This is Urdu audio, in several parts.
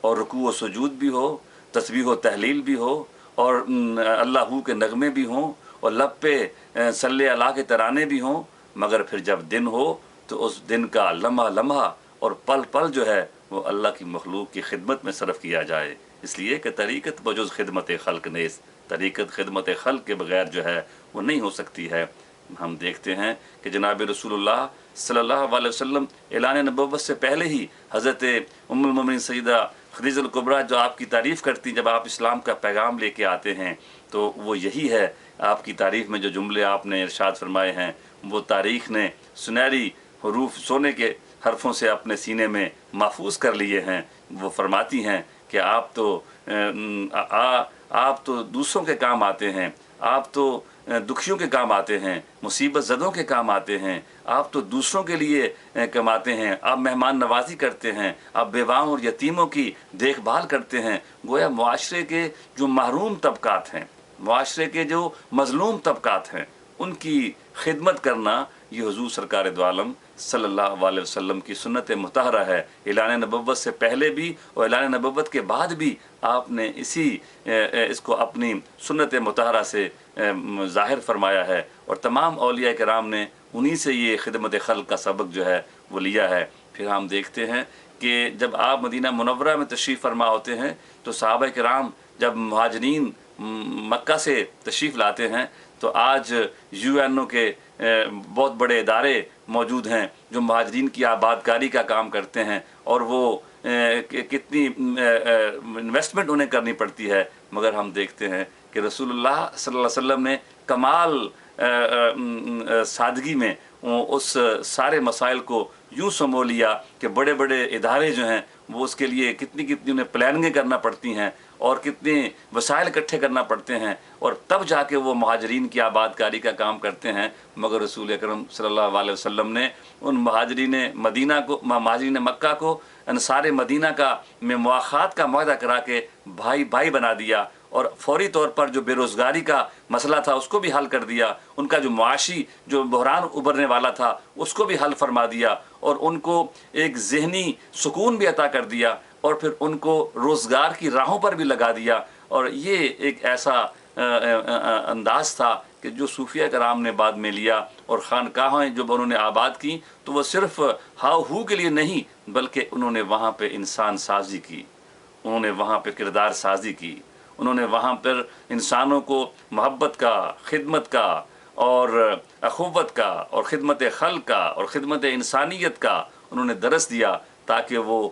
اور رکوع و سجود بھی ہو، تسبیح و تحلیل بھی ہو، اور اللہ کے نغمے بھی ہوں، اور لب پہ صلی اللہ کے ترانے بھی ہوں، مگر پھر جب دن ہو تو اس دن کا لمحہ لمحہ اور پل پل جو ہے وہ اللہ کی مخلوق کی خدمت میں صرف کیا جائے۔ اس لیے کہ طریقت بجز خدمت خلق نیز، طریقت خدمت خلق کے بغیر جو ہے وہ نہیں ہو سکتی ہے۔ ہم دیکھتے ہیں کہ جناب رسول اللہ صلی اللہ علیہ وسلم اعلان نبوت سے پہلے ہی حضرت ام المومنین سیدہ خدیجہ الکبریٰ جو آپ کی تعریف کرتی، جب آپ اسلام کا پیغام لے کے آتے ہیں تو وہ یہی ہے، آپ کی تعریف میں جو جملے آپ نے ارشاد فرمائے ہیں وہ تاریخ نے سنہری حروف سونے کے حرفوں سے اپنے سینے میں محفوظ کر لیے ہیں۔ وہ فرماتی ہیں کہ آپ تو دوسروں کے کام آتے ہیں، آپ تو دکھیوں کے کام آتے ہیں، مصیبت زدوں کے کام آتے ہیں، آپ تو دوسروں کے لیے کماتے ہیں، آپ مہمان نوازی کرتے ہیں، آپ بیواؤں اور یتیموں کی دیکھ بھال کرتے ہیں۔ گویا معاشرے کے جو محروم طبقات ہیں، معاشرے کے جو مظلوم طبقات ہیں، ان کی خدمت کرنا یہ حضور سرکار دو عالم صلی اللہ علیہ وسلم کی سنت مطہرہ ہے۔ اعلان نبوت سے پہلے بھی اور اعلان نبوت کے بعد بھی آپ نے اس کو اپنی سنت مطہرہ سے ظاہر فرمایا ہے، اور تمام اولیاء کرام نے انہی سے یہ خدمت خلق کا سبق جو ہے وہ لیا ہے۔ پھر ہم دیکھتے ہیں کہ جب آپ مدینہ منورہ میں تشریف فرما ہوتے ہیں تو صحابہ کرام جب مہاجرین مکہ سے تشریف لاتے ہیں تو آج UNO کے بہت بڑے ادارے موجود ہیں جو مہاجرین کی آباد کاری کا کام کرتے ہیں، اور وہ کتنی انویسٹمنٹ انہیں کرنی پڑتی ہے، مگر ہم دیکھتے ہیں کہ رسول اللہ صلی اللہ علیہ وسلم نے کمال سادگی میں اس سارے مسائل کو یوں سمو لیا کہ بڑے بڑے ادارے جو ہیں وہ اس کے لیے کتنی انہیں پلاننگیں کرنا پڑتی ہیں اور کتنے وسائل اکٹھے کرنا پڑتے ہیں، اور تب جا کے وہ مہاجرین کی آباد کاری کا کام کرتے ہیں۔ مگر رسول اکرم صلی اللہ علیہ وسلم نے ان مہاجرین مکہ کو انصار مدینہ کا میں مواخات کا معاہدہ کرا کے بھائی بنا دیا، اور فوری طور پر جو بے روزگاری کا مسئلہ تھا اس کو بھی حل کر دیا، ان کا جو معاشی جو بحران ابھرنے والا تھا اس کو بھی حل فرما دیا، اور ان کو ایک ذہنی سکون بھی عطا کر دیا، اور پھر ان کو روزگار کی راہوں پر بھی لگا دیا۔ اور یہ ایک ایسا انداز تھا کہ جو صوفیہ کرام نے بعد میں لیا، اور خانقاہیں جب انہوں نے آباد کی تو وہ صرف ہاؤ ہو کے لیے نہیں بلکہ انہوں نے وہاں پہ انسان سازی کی، انہوں نے وہاں پہ کردار سازی کی، انہوں نے وہاں پر انسانوں کو محبت کا، خدمت کا، اور اخوت کا، اور خدمت خلق کا، اور خدمت انسانیت کا انہوں نے درس دیا، تاکہ وہ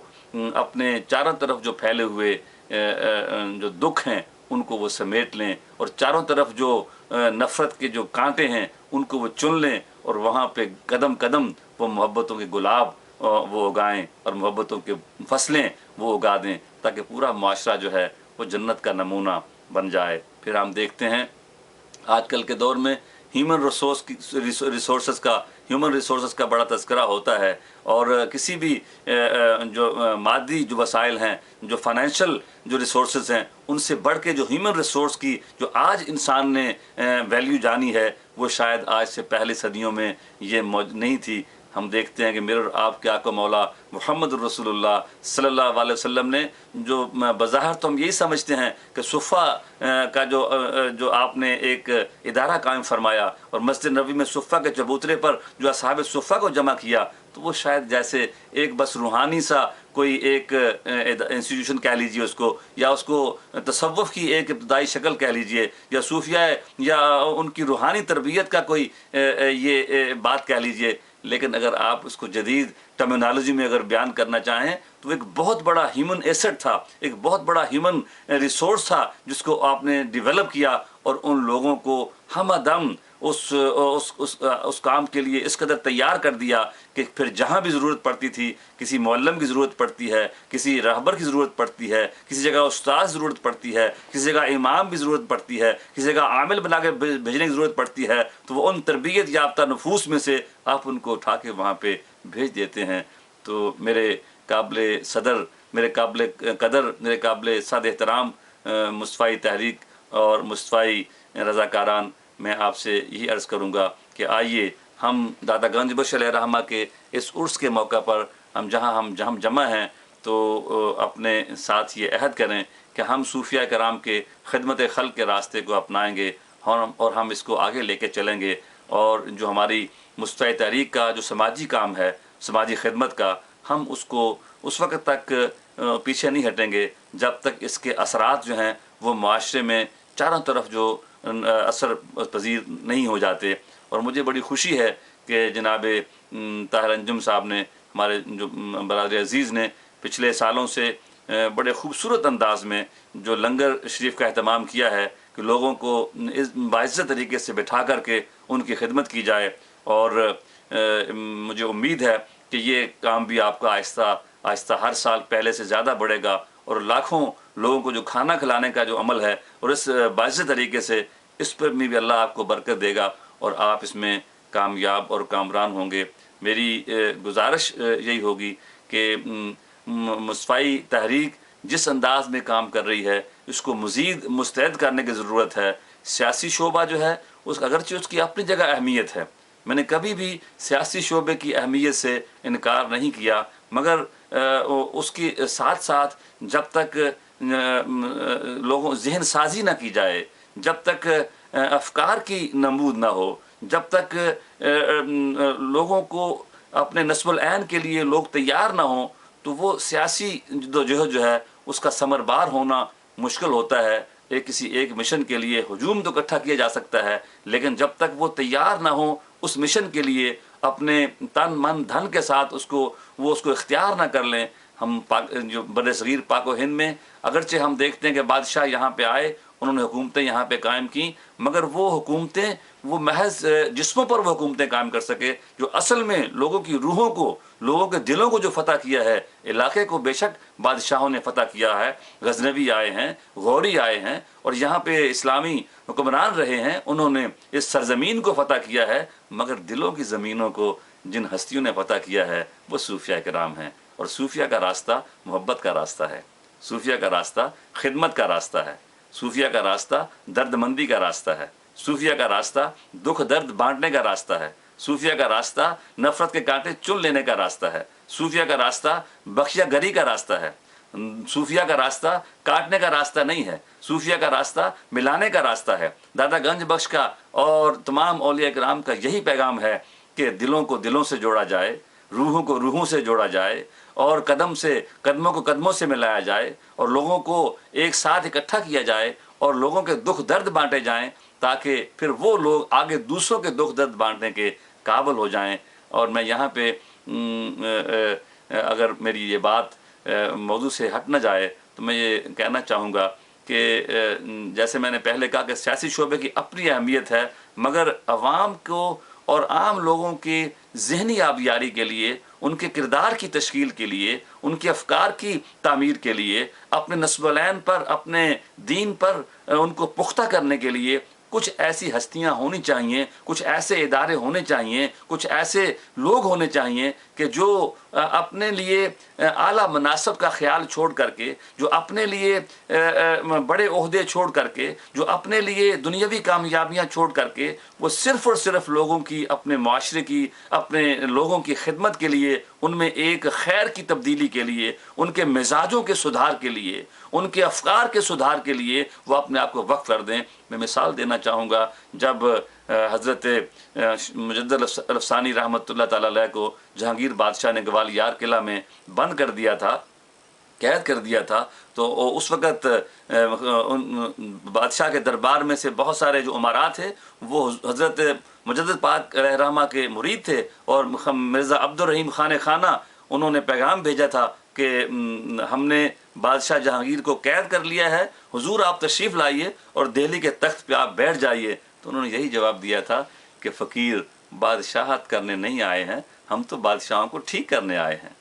اپنے چاروں طرف جو پھیلے ہوئے جو دکھ ہیں ان کو وہ سمیٹ لیں، اور چاروں طرف جو نفرت کے جو کانٹے ہیں ان کو وہ چن لیں، اور وہاں پہ قدم قدم وہ محبتوں کے گلاب وہ اگائیں، اور محبتوں کے فصلیں وہ اگا دیں، تاکہ پورا معاشرہ جو ہے وہ جنت کا نمونہ بن جائے۔ پھر ہم دیکھتے ہیں آج کل کے دور میں ہیومن ریسورسز کا بڑا تذکرہ ہوتا ہے، اور کسی بھی جو مادی جو وسائل ہیں، جو فائنینشیل جو ریسورسز ہیں، ان سے بڑھ کے جو ہیومن ریسورس کی جو آج انسان نے ویلیو جانی ہے وہ شاید آج سے پہلے صدیوں میں یہ نہیں تھی۔ ہم دیکھتے ہیں کہ میرے اور آپ کے آقا مولا محمد رسول اللہ صلی اللہ علیہ وسلم نے جو بظاہر تو ہم یہی سمجھتے ہیں کہ صفہ کا جو آپ نے ایک ادارہ قائم فرمایا، اور مسجد نبوی میں صفہ کے چبوترے پر جو اصحاب صفہ کو جمع کیا، تو وہ شاید جیسے ایک بس روحانی سا کوئی ایک انسٹیٹیوشن کہہ لیجئے اس کو، یا اس کو تصوف کی ایک ابتدائی شکل کہہ لیجئے، یا صوفیہ یا ان کی روحانی تربیت کا کوئی یہ بات کہہ لیجئے، لیکن اگر آپ اس کو جدید ٹرمینالوجی میں اگر بیان کرنا چاہیں تو ایک بہت بڑا ہیومن ایسٹ تھا، ایک بہت بڑا ہیومن ریسورس تھا جس کو آپ نے ڈیولپ کیا، اور ان لوگوں کو ہم دم اس کام کے لیے اس قدر تیار کر دیا کہ پھر جہاں بھی ضرورت پڑتی تھی، کسی معلم کی ضرورت پڑتی ہے، کسی راہبر کی ضرورت پڑتی ہے، کسی جگہ استاد ضرورت پڑتی ہے، کسی جگہ امام کی ضرورت پڑتی ہے، کسی جگہ عامل بنا کے بھیجنے کی ضرورت پڑتی ہے، تو وہ ان تربیت یافتہ نفوس میں سے آپ ان کو اٹھا کے وہاں پہ بھیج دیتے ہیں۔ تو میرے قابل صدر، میرے قابل قدر، میرے قابل صد احترام مصطفی تحریک اور مصطفی رضاکاران، میں آپ سے یہی عرض کروں گا کہ آئیے ہم دادا گنج بخش علیہ رحمہ کے اس عرس کے موقع پر ہم جہاں جمع ہیں، تو اپنے ساتھ یہ عہد کریں کہ ہم صوفیہ کرام کے خدمت خلق کے راستے کو اپنائیں گے اور ہم اس کو آگے لے کے چلیں گے، اور جو ہماری مصطفی تحریک کا جو سماجی کام ہے، سماجی خدمت کا، ہم اس کو اس وقت تک پیچھے نہیں ہٹیں گے جب تک اس کے اثرات جو ہیں وہ معاشرے میں چاروں طرف جو اثر پذیر نہیں ہو جاتے۔ اور مجھے بڑی خوشی ہے کہ جناب طاہر انجم صاحب نے، ہمارے جو برادر عزیز نے پچھلے سالوں سے بڑے خوبصورت انداز میں جو لنگر شریف کا اہتمام کیا ہے کہ لوگوں کو اس باعزت طریقے سے بٹھا کر کے ان کی خدمت کی جائے، اور مجھے امید ہے کہ یہ کام بھی آپ کا آہستہ آہستہ ہر سال پہلے سے زیادہ بڑھے گا، اور لاکھوں لوگوں کو جو کھانا کھلانے کا جو عمل ہے اور اس باعزت طریقے سے اس پر بھی اللہ آپ کو برکت دے گا اور آپ اس میں کامیاب اور کامران ہوں گے۔ میری گزارش یہی ہوگی کہ مصطفی تحریک جس انداز میں کام کر رہی ہے اس کو مزید مستعد کرنے کی ضرورت ہے۔ سیاسی شعبہ جو ہے اگرچہ اس کی اپنی جگہ اہمیت ہے، میں نے کبھی بھی سیاسی شعبے کی اہمیت سے انکار نہیں کیا، مگر اس کی ساتھ ساتھ جب تک لوگوں ذہن سازی نہ کی جائے، جب تک افکار کی نمود نہ ہو، جب تک لوگوں کو اپنے نصب العین کے لیے لوگ تیار نہ ہوں، تو وہ سیاسی جدوجہد جو ہے اس کا ثمر بار ہونا مشکل ہوتا ہے۔ کسی ایک مشن کے لیے ہجوم تو اکٹھا کیا جا سکتا ہے، لیکن جب تک وہ تیار نہ ہوں اس مشن کے لیے اپنے تن من دھن کے ساتھ اس کو اختیار نہ کر لیں۔ ہم جو بر صغیر پاک و ہند میں اگرچہ ہم دیکھتے ہیں کہ بادشاہ یہاں پہ آئے، انہوں نے حکومتیں یہاں پہ قائم کیں، مگر وہ حکومتیں وہ محض جسموں پر وہ حکومتیں قائم کر سکے، جو اصل میں لوگوں کی روحوں کو، لوگوں کے دلوں کو جو فتح کیا ہے، علاقے کو بے شک بادشاہوں نے فتح کیا ہے، غزنوی آئے ہیں، غوری آئے ہیں اور یہاں پہ اسلامی حکمران رہے ہیں، انہوں نے اس سرزمین کو فتح کیا ہے، مگر دلوں کی زمینوں کو جن ہستیوں نے فتح کیا ہے وہ صوفیہ کرام ہیں۔ اور صوفیہ کا راستہ محبت کا راستہ ہے، صوفیہ کا راستہ خدمت کا راستہ ہے، صوفیہ کا راستہ درد مندی کا راستہ ہے، صوفیہ کا راستہ دکھ درد بانٹنے کا راستہ ہے، صوفیہ کا راستہ نفرت کے کانٹے چن لینے کا راستہ ہے، صوفیہ کا راستہ بخشیا گری کا راستہ ہے، صوفیہ کا راستہ کاٹنے کا راستہ نہیں ہے، صوفیہ کا راستہ ملانے کا راستہ ہے۔ دادا گنج بخش کا اور تمام اولیاء کرام کا یہی پیغام ہے کہ دلوں کو دلوں سے جوڑا جائے، روحوں کو روحوں سے جوڑا جائے، اور قدموں کو قدموں سے ملایا جائے، اور لوگوں کو ایک ساتھ اکٹھا کیا جائے، اور لوگوں کے دکھ درد بانٹے جائیں، تاکہ پھر وہ لوگ آگے دوسروں کے دکھ درد بانٹنے کے قابل ہو جائیں۔ اور میں یہاں پہ اگر میری یہ بات موضوع سے ہٹ نہ جائے تو میں یہ کہنا چاہوں گا کہ جیسے میں نے پہلے کہا کہ سیاسی شعبے کی اپنی اہمیت ہے، مگر عوام کو اور عام لوگوں کی ذہنی آبیاری کے لیے، ان کے کردار کی تشکیل کے لیے، ان کے افکار کی تعمیر کے لیے، اپنے نصب العین پر، اپنے دین پر ان کو پختہ کرنے کے لیے کچھ ایسی ہستیاں ہونی چاہیے، کچھ ایسے ادارے ہونے چاہیے، کچھ ایسے لوگ ہونے چاہیے کہ جو اپنے لیے اعلیٰ مناصب کا خیال چھوڑ کر کے، جو اپنے لیے بڑے عہدے چھوڑ کر کے، جو اپنے لیے دنیاوی کامیابیاں چھوڑ کر کے، وہ صرف اور صرف لوگوں کی، اپنے معاشرے کی، اپنے لوگوں کی خدمت کے لیے، ان میں ایک خیر کی تبدیلی کے لیے، ان کے مزاجوں کے سدھار کے لیے، ان کے افکار کے سدھار کے لیے وہ اپنے آپ کو وقف کر دیں۔ میں مثال دینا چاہوں گا، جب حضرت مجدد الافسانی رحمۃ اللہ تعالیٰ علیہ کو جہانگیر بادشاہ نے گوالیار قلعہ میں بند کر دیا تھا، قید کر دیا تھا، تو اس وقت بادشاہ کے دربار میں سے بہت سارے جو امراء تھے وہ حضرت مجدد پاک علیہ الرحمہ کے مرید تھے، اور مرزا عبد الرحیم خان خانہ انہوں نے پیغام بھیجا تھا کہ ہم نے بادشاہ جہانگیر کو قید کر لیا ہے، حضور آپ تشریف لائیے اور دہلی کے تخت پہ آپ بیٹھ جائیے۔ تو انہوں نے یہی جواب دیا تھا کہ فقیر بادشاہت کرنے نہیں آئے ہیں، ہم تو بادشاہوں کو ٹھیک کرنے آئے ہیں۔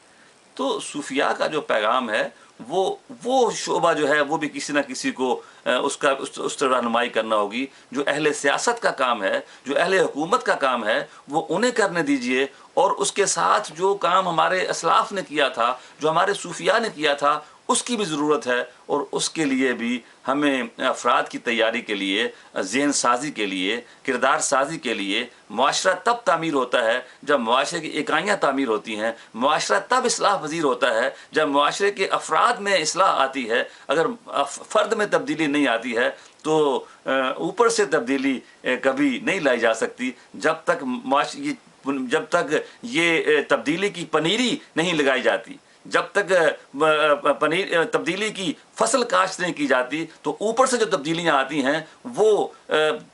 تو صوفیاء کا جو پیغام ہے وہ شعبہ جو ہے وہ بھی کسی نہ کسی کو اس طرح رہنمائی کرنا ہوگی۔ جو اہل سیاست کا کام ہے، جو اہل حکومت کا کام ہے، وہ انہیں کرنے دیجئے، اور اس کے ساتھ جو کام ہمارے اسلاف نے کیا تھا، جو ہمارے صوفیاء نے کیا تھا، اس کی بھی ضرورت ہے، اور اس کے لیے بھی ہمیں افراد کی تیاری کے لیے، ذہن سازی کے لیے، کردار سازی کے لیے معاشرہ تب تعمیر ہوتا ہے جب معاشرے کی اکائیاں تعمیر ہوتی ہیں، معاشرہ تب اصلاح پذیر ہوتا ہے جب معاشرے کے افراد میں اصلاح آتی ہے۔ اگر فرد میں تبدیلی نہیں آتی ہے تو اوپر سے تبدیلی کبھی نہیں لائی جا سکتی، جب تک یہ تبدیلی کی پنیری نہیں لگائی جاتی، جب تک تبدیلی کی فصل کاشت نہیں کی جاتی، تو اوپر سے جو تبدیلیاں آتی ہیں وہ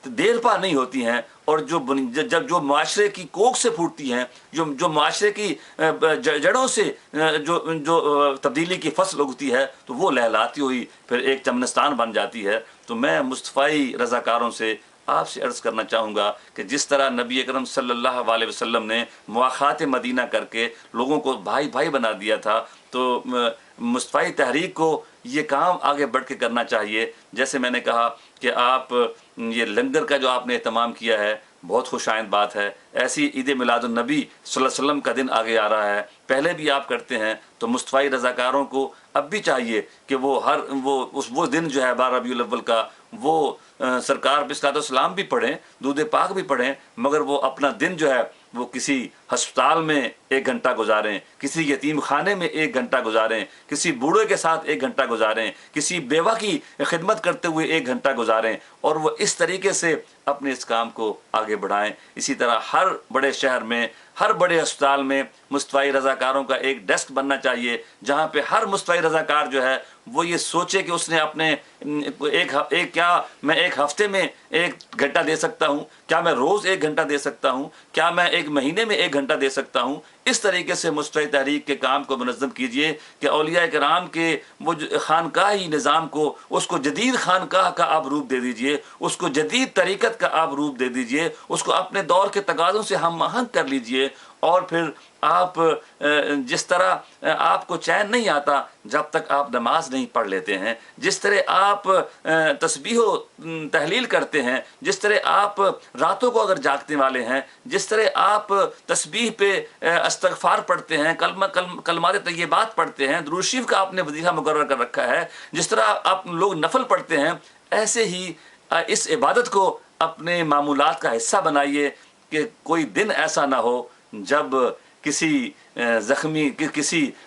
دیر پا نہیں ہوتی ہیں، اور جب جو معاشرے کی کوکھ سے پھوٹتی ہیں، جو معاشرے کی جڑوں سے جو تبدیلی کی فصل اگتی ہے، تو وہ لہلاتی ہوئی پھر ایک چمنستان بن جاتی ہے۔ تو میں مصطفی رضاکاروں سے آپ سے عرض کرنا چاہوں گا کہ جس طرح نبی اکرم صلی اللہ علیہ وسلم نے مواخات مدینہ کر کے لوگوں کو بھائی بھائی بنا دیا تھا، تو مصطفی تحریک کو یہ کام آگے بڑھ کے کرنا چاہیے۔ جیسے میں نے کہا کہ آپ یہ لنگر کا جو آپ نے اہتمام کیا ہے، بہت خوش آئند بات ہے۔ ایسی عید میلاد النبی صلی اللہ علیہ وسلم کا دن آگے آ رہا ہے، پہلے بھی آپ کرتے ہیں، تو مصطفی رضاکاروں کو اب بھی چاہیے کہ وہ دن جو ہے 12 ربیع الاول کا، وہ سرکار پہ صلوات و سلام بھی پڑھیں، درود پاک بھی پڑھیں، مگر وہ اپنا دن جو ہے وہ کسی ہسپتال میں 1 گھنٹہ گزاریں، کسی یتیم خانے میں 1 گھنٹہ گزاریں، کسی بوڑھے کے ساتھ 1 گھنٹہ گزاریں، کسی بیوہ کی خدمت کرتے ہوئے 1 گھنٹہ گزاریں، اور وہ اس طریقے سے اپنے اس کام کو آگے بڑھائیں۔ اسی طرح ہر بڑے شہر میں، ہر بڑے اسپتال میں مصطفی رضاکاروں کا ایک ڈیسک بننا چاہیے، جہاں پہ ہر مصطفی رضاکار جو ہے وہ یہ سوچے کہ اس نے اپنے کیا میں 1 ہفتے میں 1 گھنٹہ دے سکتا ہوں، کیا میں روز 1 گھنٹہ دے سکتا ہوں، کیا میں 1 مہینے میں 1 گھنٹہ دے سکتا ہوں۔ اس طریقے سے مصطفی تحریک کے کام کو منظم کیجئے کہ اولیاء کرام کے وہ خانقاہی نظام کو، اس کو جدید خانقاہ کا آپ روپ دے دیجئے، اس کو جدید طریقت کا آپ روپ دے دیجئے، اس کو اپنے دور کے تقاضوں سے ہم آہنگ کر لیجئے، اور پھر آپ جس طرح آپ کو چین نہیں آتا جب تک آپ نماز نہیں پڑھ لیتے ہیں، جس طرح آپ تسبیح و تحلیل کرتے ہیں، جس طرح آپ راتوں کو اگر جاگنے والے ہیں، جس طرح آپ تسبیح پہ استغفار پڑھتے ہیں، کلمات طیبات پڑھتے ہیں، درود شریف کا آپ نے وظیفہ مقرر کر رکھا ہے، جس طرح آپ لوگ نفل پڑھتے ہیں، ایسے ہی اس عبادت کو اپنے معمولات کا حصہ بنائیے کہ کوئی دن ایسا نہ ہو جب کسی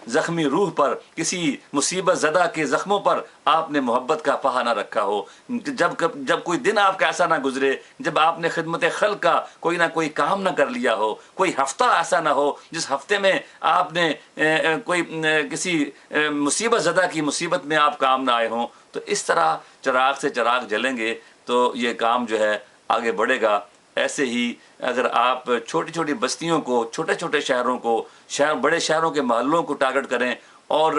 زخمی روح پر، کسی مصیبت زدہ کے زخموں پر آپ نے محبت کا پہا نہ رکھا ہو، جب کوئی دن آپ کا ایسا نہ گزرے جب آپ نے خدمت خلق کا کوئی نہ کوئی کام نہ کر لیا ہو، کوئی ہفتہ ایسا نہ ہو جس ہفتے میں آپ نے کسی مصیبت زدہ کی مصیبت میں آپ کام نہ آئے ہوں۔ تو اس طرح چراغ سے چراغ جلیں گے تو یہ کام جو ہے آگے بڑھے گا۔ ایسے ہی اگر آپ چھوٹی چھوٹی بستیوں کو، چھوٹے چھوٹے شہروں کو، بڑے شہروں کے محلوں کو ٹارگٹ کریں، اور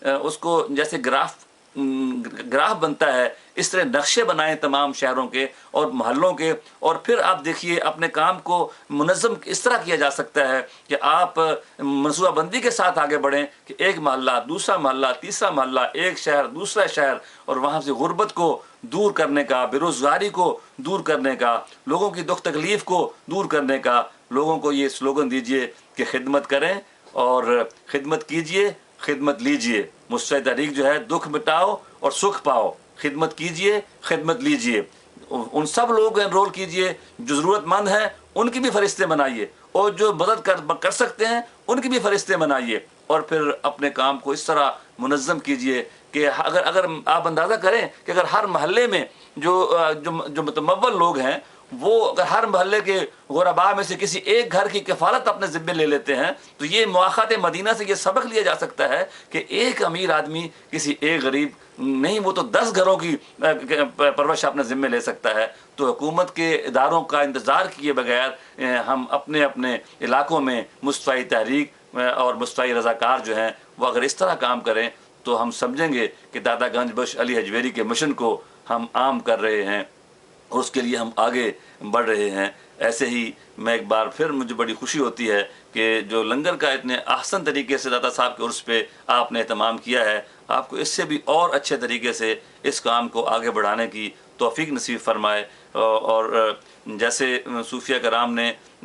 اس کو جیسے گراف بنتا ہے اس طرح نقشے بنائیں تمام شہروں کے اور محلوں کے، اور پھر آپ دیکھیے اپنے کام کو منظم اس طرح کیا جا سکتا ہے کہ آپ منصوبہ بندی کے ساتھ آگے بڑھیں کہ 1 محلہ، دوسرا محلہ، تیسرا محلہ، 1 شہر، دوسرا شہر، اور وہاں سے غربت کو دور کرنے کا، بے روزگاری کو دور کرنے کا، لوگوں کی دکھ تکلیف کو دور کرنے کا لوگوں کو یہ سلوگن دیجئے کہ خدمت کریں اور خدمت کیجئے، خدمت لیجئے۔ مصطفی تحریک جو ہے دکھ مٹاؤ اور سکھ پاؤ، خدمت کیجئے، خدمت لیجئے۔ ان سب لوگوں کو انرول کیجئے، جو ضرورت مند ہیں ان کی بھی فرشتے بنائیے، اور جو مدد کر سکتے ہیں ان کی بھی فرشتے بنائیے، اور پھر اپنے کام کو اس طرح منظم کیجئے کہ اگر آپ اندازہ کریں کہ اگر ہر محلے میں جو متمول لوگ ہیں، وہ اگر ہر محلے کے غرباء میں سے کسی ایک گھر کی کفالت اپنے ذمے لے لیتے ہیں، تو یہ مواخات مدینہ سے یہ سبق لیا جا سکتا ہے کہ ایک امیر آدمی کسی ایک غریب نہیں، وہ تو 10 گھروں کی پرورش اپنے ذمے لے سکتا ہے۔ تو حکومت کے اداروں کا انتظار کیے بغیر ہم اپنے اپنے علاقوں میں مصطفی تحریک اور مصطفی رضاکار جو ہیں وہ اگر اس طرح کام کریں تو ہم سمجھیں گے کہ دادا گنج بخش علی حجویری کے مشن کو ہم عام کر رہے ہیں، اور اس کے لیے ہم آگے بڑھ رہے ہیں۔ ایسے ہی میں ایک بار پھر مجھے بڑی خوشی ہوتی ہے کہ جو لنگر کا اتنے احسن طریقے سے دادا صاحب کے عرس پہ آپ نے اہتمام کیا ہے، آپ کو اس سے بھی اور اچھے طریقے سے اس کام کو آگے بڑھانے کی توفیق نصیب فرمائے، اور جیسے صوفیہ کرام نے